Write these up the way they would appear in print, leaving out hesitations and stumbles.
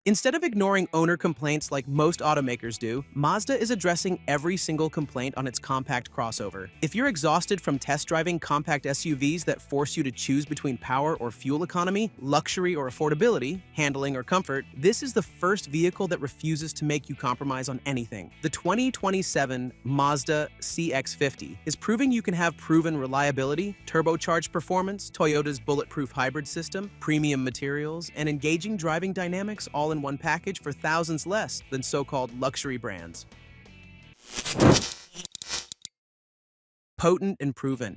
Instead of ignoring owner complaints like most automakers do, Mazda is addressing every single complaint on its compact crossover. If you're exhausted from test driving compact SUVs that force you to choose between power or fuel economy, luxury or affordability, handling or comfort, this is the first vehicle that refuses to make you compromise on anything. The 2027 Mazda CX-50 is proving you can have proven reliability, turbocharged performance, Toyota's bulletproof hybrid system, premium materials, and engaging driving dynamics all in one package for thousands less than so-called luxury brands. Potent and proven.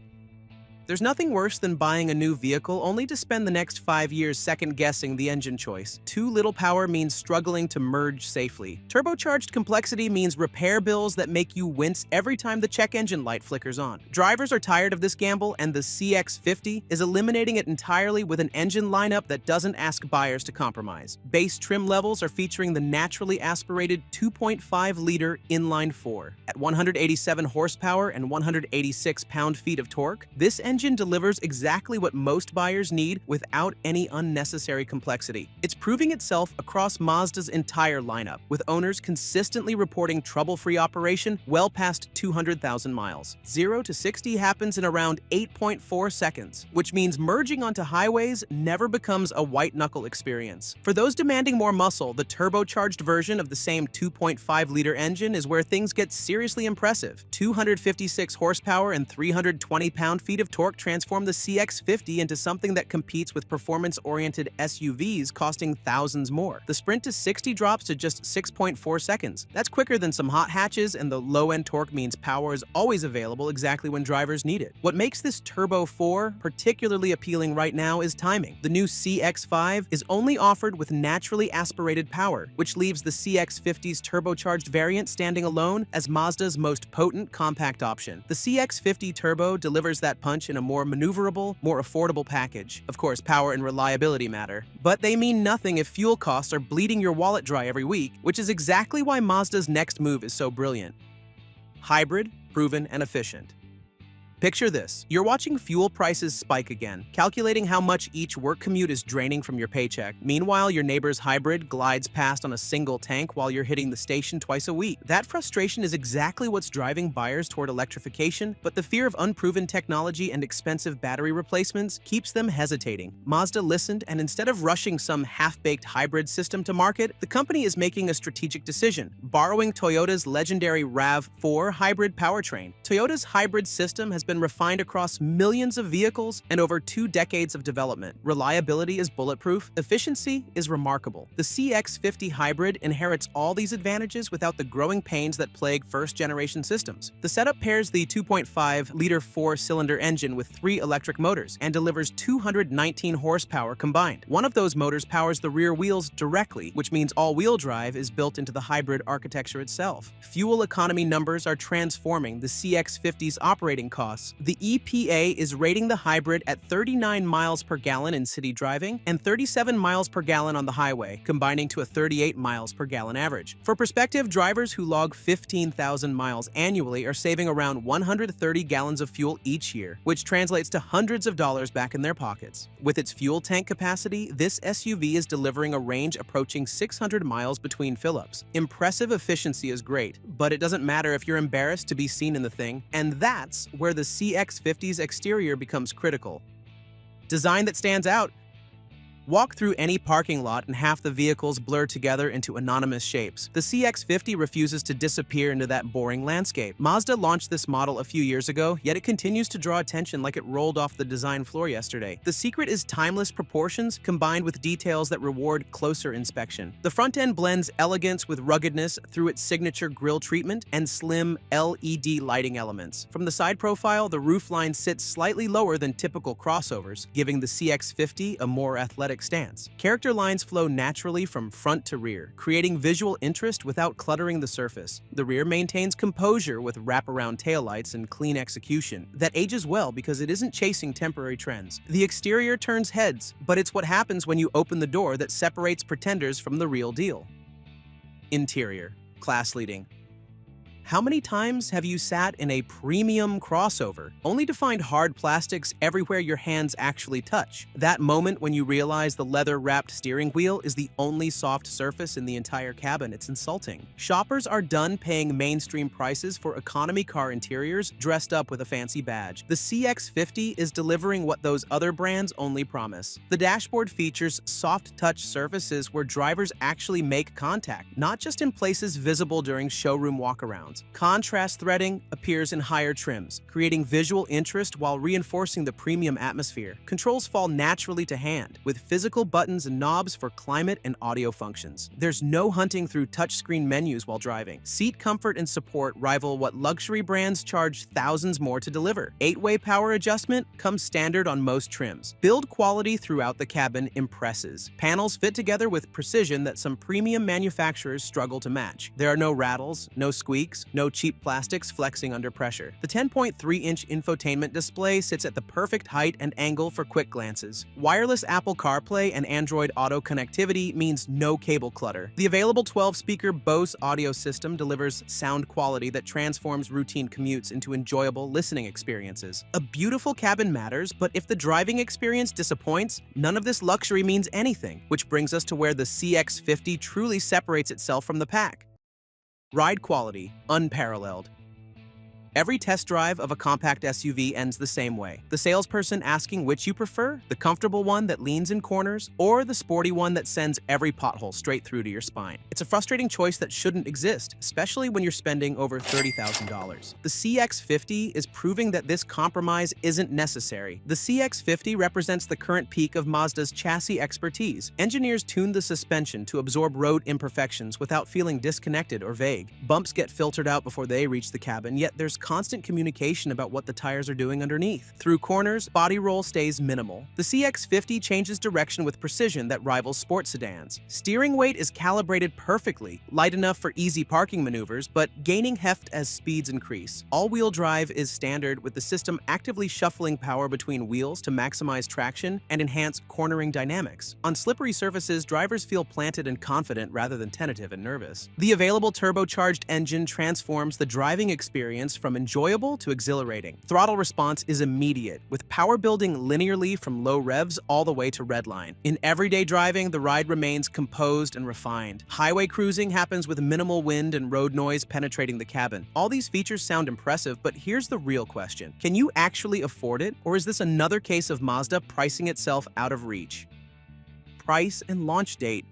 There's nothing worse than buying a new vehicle only to spend the next 5 years second-guessing the engine choice. Too little power means struggling to merge safely. Turbocharged complexity means repair bills that make you wince every time the check engine light flickers on. Drivers are tired of this gamble, and the CX-50 is eliminating it entirely with an engine lineup that doesn't ask buyers to compromise. Base trim levels are featuring the naturally aspirated 2.5-liter inline-4. At 187 horsepower and 186 pound-feet of torque, this engine delivers exactly what most buyers need without any unnecessary complexity. It's proving itself across Mazda's entire lineup, with owners consistently reporting trouble-free operation well past 200,000 miles. 0 to 60 happens in around 8.4 seconds, which means merging onto highways never becomes a white-knuckle experience. For those demanding more muscle, the turbocharged version of the same 2.5-liter engine is where things get seriously impressive. 256 horsepower and 320 pound-feet of torque transform the CX-50 into something that competes with performance-oriented SUVs costing thousands more. The sprint to 60 drops to just 6.4 seconds. That's quicker than some hot hatches, and the low-end torque means power is always available exactly when drivers need it. What makes this Turbo 4 particularly appealing right now is timing. The new CX-5 is only offered with naturally aspirated power, which leaves the CX-50's turbocharged variant standing alone as Mazda's most potent compact option. The CX-50 Turbo delivers that punch in a more maneuverable, more affordable package. Of course, power and reliability matter, but they mean nothing if fuel costs are bleeding your wallet dry every week, which is exactly why Mazda's next move is so brilliant. Hybrid, proven, and efficient. Picture this. You're watching fuel prices spike again, calculating how much each work commute is draining from your paycheck. Meanwhile, your neighbor's hybrid glides past on a single tank while you're hitting the station twice a week. That frustration is exactly what's driving buyers toward electrification, but the fear of unproven technology and expensive battery replacements keeps them hesitating. Mazda listened, and instead of rushing some half-baked hybrid system to market, the company is making a strategic decision, borrowing Toyota's legendary RAV4 hybrid powertrain. Toyota's hybrid system has been refined across millions of vehicles and over 2 decades of development. Reliability is bulletproof, efficiency is remarkable. The CX-50 hybrid inherits all these advantages without the growing pains that plague first-generation systems. The setup pairs the 2.5-liter 4-cylinder engine with 3 electric motors and delivers 219 horsepower combined. One of those motors powers the rear wheels directly, which means all-wheel drive is built into the hybrid architecture itself. Fuel economy numbers are transforming the CX-50's operating costs. The EPA is rating the hybrid at 39 miles per gallon in city driving and 37 miles per gallon on the highway, combining to a 38 miles per gallon average. For perspective, drivers who log 15,000 miles annually are saving around 130 gallons of fuel each year, which translates to hundreds of dollars back in their pockets. With its fuel tank capacity, this SUV is delivering a range approaching 600 miles between fill-ups. Impressive efficiency is great, but it doesn't matter if you're embarrassed to be seen in the thing, and that's where the CX-50's exterior becomes critical. Design that stands out. Walk through any parking lot and half the vehicles blur together into anonymous shapes. The CX-50 refuses to disappear into that boring landscape. Mazda launched this model a few years ago, yet it continues to draw attention like it rolled off the design floor yesterday. The secret is timeless proportions combined with details that reward closer inspection. The front end blends elegance with ruggedness through its signature grille treatment and slim LED lighting elements. From the side profile, the roofline sits slightly lower than typical crossovers, giving the CX-50 a more athletic stance. Character lines flow naturally from front to rear, creating visual interest without cluttering the surface. The rear maintains composure with wraparound taillights and clean execution that ages well because it isn't chasing temporary trends. The exterior turns heads, but it's what happens when you open the door that separates pretenders from the real deal. Interior. Class-leading. How many times have you sat in a premium crossover, only to find hard plastics everywhere your hands actually touch? That moment when you realize the leather-wrapped steering wheel is the only soft surface in the entire cabin, it's insulting. Shoppers are done paying mainstream prices for economy car interiors dressed up with a fancy badge. The CX-50 is delivering what those other brands only promise. The dashboard features soft-touch surfaces where drivers actually make contact, not just in places visible during showroom walkarounds. Contrast threading appears in higher trims, creating visual interest while reinforcing the premium atmosphere. Controls fall naturally to hand, with physical buttons and knobs for climate and audio functions. There's no hunting through touchscreen menus while driving. Seat comfort and support rival what luxury brands charge thousands more to deliver. 8-way power adjustment comes standard on most trims. Build quality throughout the cabin impresses. Panels fit together with precision that some premium manufacturers struggle to match. There are no rattles, no squeaks, no cheap plastics flexing under pressure. The 10.3-inch infotainment display sits at the perfect height and angle for quick glances. Wireless Apple CarPlay and Android Auto connectivity means no cable clutter. The available 12-speaker Bose audio system delivers sound quality that transforms routine commutes into enjoyable listening experiences. A beautiful cabin matters, but if the driving experience disappoints, none of this luxury means anything, which brings us to where the CX-50 truly separates itself from the pack. Ride quality, unparalleled. Every test drive of a compact SUV ends the same way. The salesperson asking which you prefer, the comfortable one that leans in corners, or the sporty one that sends every pothole straight through to your spine. It's a frustrating choice that shouldn't exist, especially when you're spending over $30,000. The CX-50 is proving that this compromise isn't necessary. The CX-50 represents the current peak of Mazda's chassis expertise. Engineers tuned the suspension to absorb road imperfections without feeling disconnected or vague. Bumps get filtered out before they reach the cabin, yet there's constant communication about what the tires are doing underneath. Through corners, body roll stays minimal. The CX-50 changes direction with precision that rivals sports sedans. Steering weight is calibrated perfectly, light enough for easy parking maneuvers, but gaining heft as speeds increase. All-wheel drive is standard, with the system actively shuffling power between wheels to maximize traction and enhance cornering dynamics. On slippery surfaces, drivers feel planted and confident rather than tentative and nervous. The available turbocharged engine transforms the driving experience from enjoyable to exhilarating. Throttle response is immediate, with power building linearly from low revs all the way to redline. In everyday driving, the ride remains composed and refined. Highway cruising happens with minimal wind and road noise penetrating the cabin. All these features sound impressive, but here's the real question. Can you actually afford it, or is this another case of Mazda pricing itself out of reach? Price and launch date.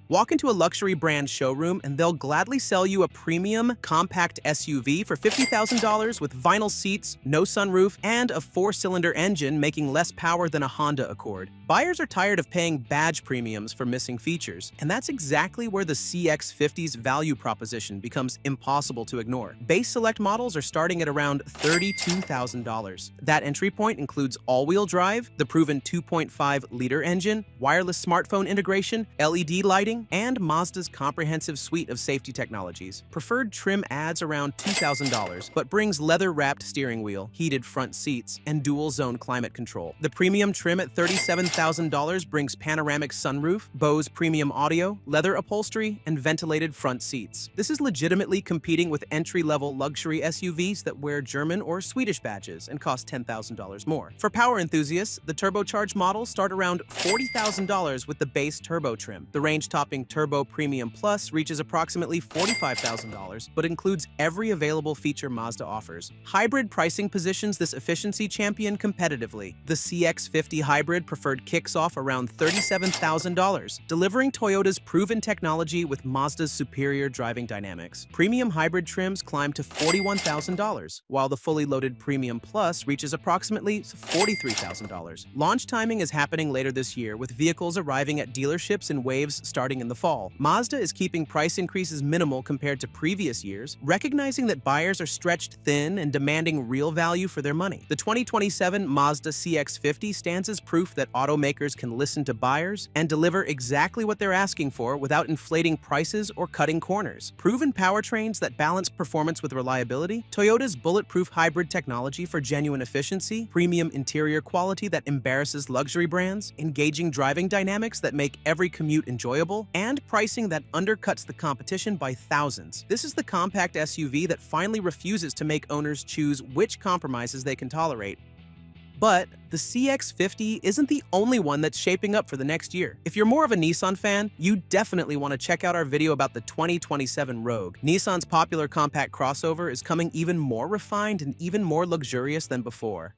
Walk into a luxury brand showroom and they'll gladly sell you a premium, compact SUV for $50,000 with vinyl seats, no sunroof, and a 4-cylinder engine making less power than a Honda Accord. Buyers are tired of paying badge premiums for missing features, and that's exactly where the CX-50's value proposition becomes impossible to ignore. Base Select models are starting at around $32,000. That entry point includes all-wheel drive, the proven 2.5-liter engine, wireless smartphone integration, LED lighting, and Mazda's comprehensive suite of safety technologies. Preferred trim adds around $2,000, but brings leather-wrapped steering wheel, heated front seats, and dual-zone climate control. The premium trim at $37,000 brings panoramic sunroof, Bose premium audio, leather upholstery, and ventilated front seats. This is legitimately competing with entry-level luxury SUVs that wear German or Swedish badges and cost $10,000 more. For power enthusiasts, the turbocharged models start around $40,000 with the base turbo trim. The range-topping Turbo Premium Plus reaches approximately $45,000, but includes every available feature Mazda offers. Hybrid pricing positions this efficiency champion competitively. The CX-50 Hybrid Preferred kicks off around $37,000, delivering Toyota's proven technology with Mazda's superior driving dynamics. Premium hybrid trims climb to $41,000, while the fully loaded Premium Plus reaches approximately $43,000. Launch timing is happening later this year, with vehicles arriving at dealerships in waves starting in the fall. Mazda is keeping price increases minimal compared to previous years, recognizing that buyers are stretched thin and demanding real value for their money. The 2027 Mazda CX-50 stands as proof that automakers can listen to buyers and deliver exactly what they're asking for without inflating prices or cutting corners. Proven powertrains that balance performance with reliability, Toyota's bulletproof hybrid technology for genuine efficiency, premium interior quality that embarrasses luxury brands, engaging driving dynamics that make every commute enjoyable, control, and pricing that undercuts the competition by thousands. This is the compact SUV that finally refuses to make owners choose which compromises they can tolerate. But the CX-50 isn't the only one that's shaping up for the next year. If you're more of a Nissan fan, you definitely want to check out our video about the 2027 Rogue. Nissan's popular compact crossover is coming even more refined and even more luxurious than before.